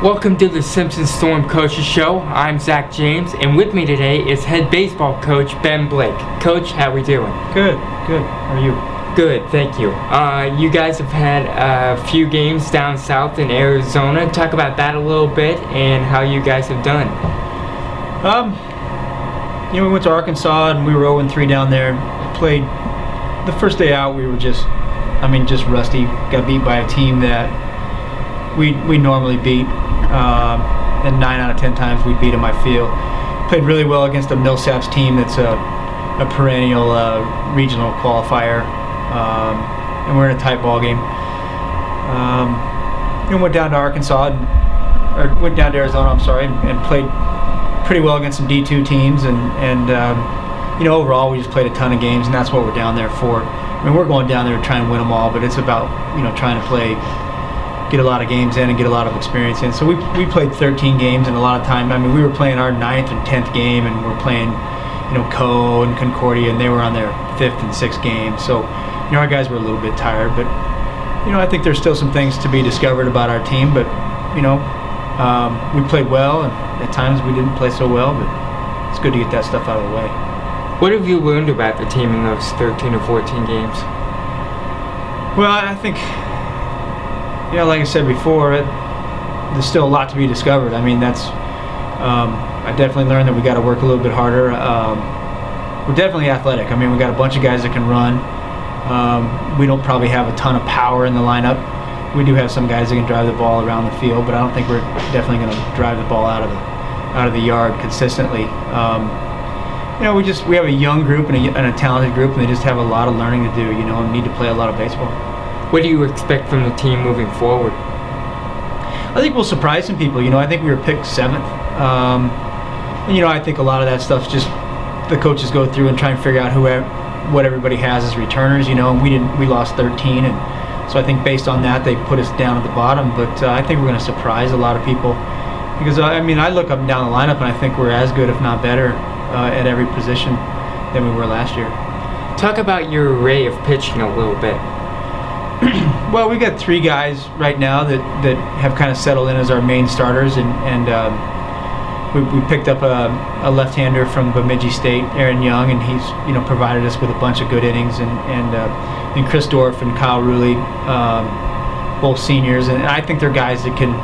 Welcome to the Simpson Storm Coaches Show. I'm Zach James, and with me today is head baseball coach Ben Blake. Coach, how are we doing? Good. How are you? Good, thank you. You guys have had a few games down south in Arizona. Talk about that a little bit and how you guys have done. We went to Arkansas and we were 0-3 down there. Played the first day out. We were just rusty. Got beat by a team that we normally beat. And 9 out of 10 times we beat them, I feel. Played really well against a Millsaps team that's a perennial regional qualifier, and we're in a tight ball game. Went down to Arizona, and played pretty well against some D2 teams, and overall we just played a ton of games, and that's what we're down there for. I mean, we're going down there to try and win them all, but it's about trying to get a lot of games in and get a lot of experience in. So we played 13 games in a lot of time. I mean, we were playing our 9th and 10th game, and we're playing, Co and Concordia, and they were on their 5th and 6th game. So, our guys were a little bit tired, but, I think there's still some things to be discovered about our team, but, we played well, and at times we didn't play so well, but it's good to get that stuff out of the way. What have you learned about the team in those 13 or 14 games? Well, I think, like I said before, there's still a lot to be discovered. I mean, I definitely learned that we got to work a little bit harder. We're definitely athletic. I mean, we got a bunch of guys that can run. We don't probably have a ton of power in the lineup. We do have some guys that can drive the ball around the field, but I don't think we're definitely going to drive the ball out of the yard consistently. We have a young group and a talented group, and they just have a lot of learning to do. And need to play a lot of baseball. What do you expect from the team moving forward? I think we'll surprise some people. I think we were picked 7th. I think a lot of that stuff's just the coaches go through and try and figure out what everybody has as returners. We lost 13, and so I think based on that they put us down at the bottom. But I think we're going to surprise a lot of people because I look up and down the lineup and I think we're as good, if not better, at every position than we were last year. Talk about your array of pitching a little bit. Well, we got 3 guys right now that have kind of settled in as our main starters, and we picked up a left-hander from Bemidji State, Aaron Young, and he's provided us with a bunch of good innings, and Chris Dorff and Kyle Ruehle, both seniors, and I think they're guys that can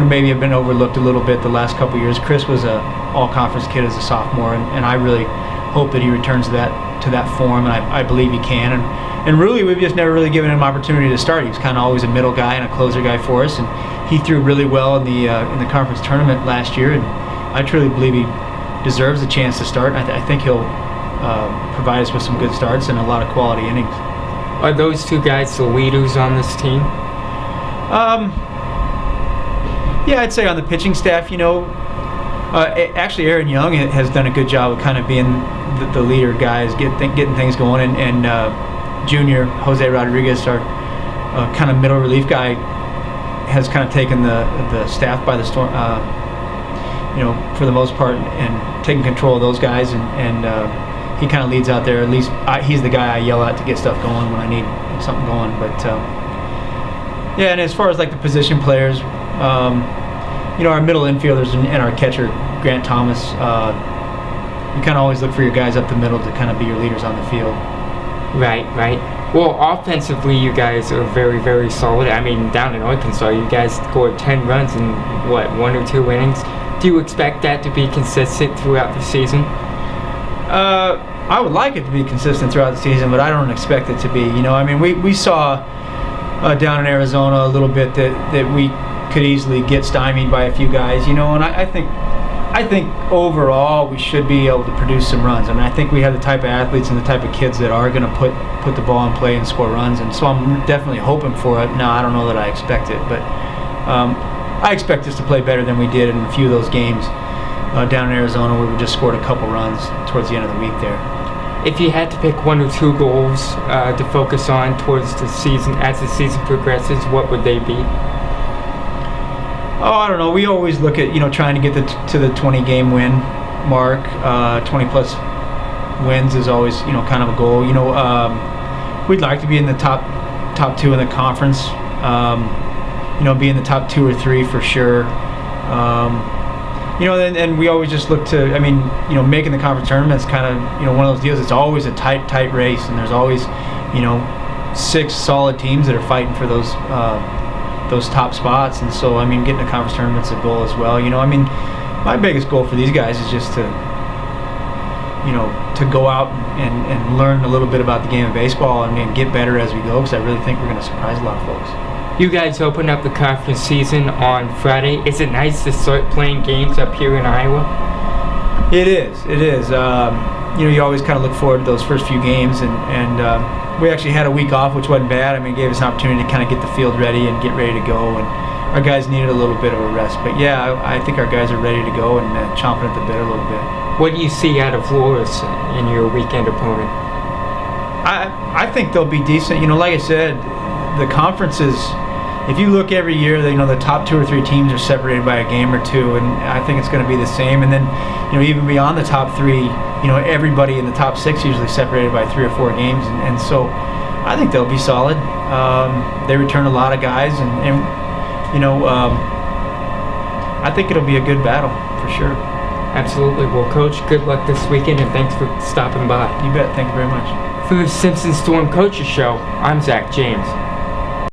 maybe have been overlooked a little bit the last couple years. Chris was a all-conference kid as a sophomore, and I really hope that he returns to that form, and I believe he can. And really, we've just never really given him an opportunity to start. He was kind of always a middle guy and a closer guy for us, and he threw really well in the conference tournament last year. And I truly believe he deserves a chance to start. I think he'll provide us with some good starts and a lot of quality innings. Are those 2 guys the leaders on this team? Yeah, I'd say on the pitching staff, actually Aaron Young has done a good job of kind of being the leader guys, getting things going, and junior Jose Rodriguez, our kind of middle relief guy, has kind of taken the staff by the storm, for the most part, and taking control of those guys, and he kind of leads out there. At least he's the guy I yell at to get stuff going when I need something going. But yeah, and as far as like the position players, our middle infielders and our catcher Grant Thomas, you kind of always look for your guys up the middle to kind of be your leaders on the field. Right. Well, offensively, you guys are very, very solid. I mean, down in Arkansas, you guys scored 10 runs in, 1 or 2 innings. Do you expect that to be consistent throughout the season? I would like it to be consistent throughout the season, but I don't expect it to be. We saw down in Arizona a little bit that we could easily get stymied by a few guys, and I think overall we should be able to produce some runs. I mean, I think we have the type of athletes and the type of kids that are going to put the ball in play and score runs, and so I'm definitely hoping for it. Now, I don't know that I expect it, but I expect us to play better than we did in a few of those games down in Arizona where we just scored a couple runs towards the end of the week there. If you had to pick 1 or 2 goals to focus on towards the season, as the season progresses, what would they be? Oh, I don't know. We always look at trying to get to the 20-game win mark. 20-plus wins is always kind of a goal. We'd like to be in the top 2 in the conference. be in the top 2 or 3 for sure. And we always just look to, making the conference tournament's kind of, one of those deals. It's always a tight race, and there's always, 6 solid teams that are fighting for those top spots. And so, getting a conference tournament's a goal as well. My biggest goal for these guys is just to go out and learn a little bit about the game of baseball and get better as we go, because I really think we're going to surprise a lot of folks. You guys open up the conference season on Friday. Is it nice to start playing games up here in Iowa? It is. You always kind of look forward to those first few games, and we actually had a week off, which wasn't bad. It gave us an opportunity to kind of get the field ready and get ready to go, and our guys needed a little bit of a rest. But yeah, I think our guys are ready to go and chomping at the bit a little bit. What do you see out of Loras in your weekend opponent? I think they'll be decent. Like I said, the conferences, if you look every year, the top 2 or 3 teams are separated by a game or 2, and I think it's going to be the same. And then, even beyond the top 3, everybody in the top 6 usually separated by 3 or 4 games, and so I think they'll be solid. They return a lot of guys, and I think it'll be a good battle for sure. Absolutely. Well, Coach, good luck this weekend, and thanks for stopping by. You bet. Thank you very much. For the Simpson Storm Coaches Show, I'm Zach James.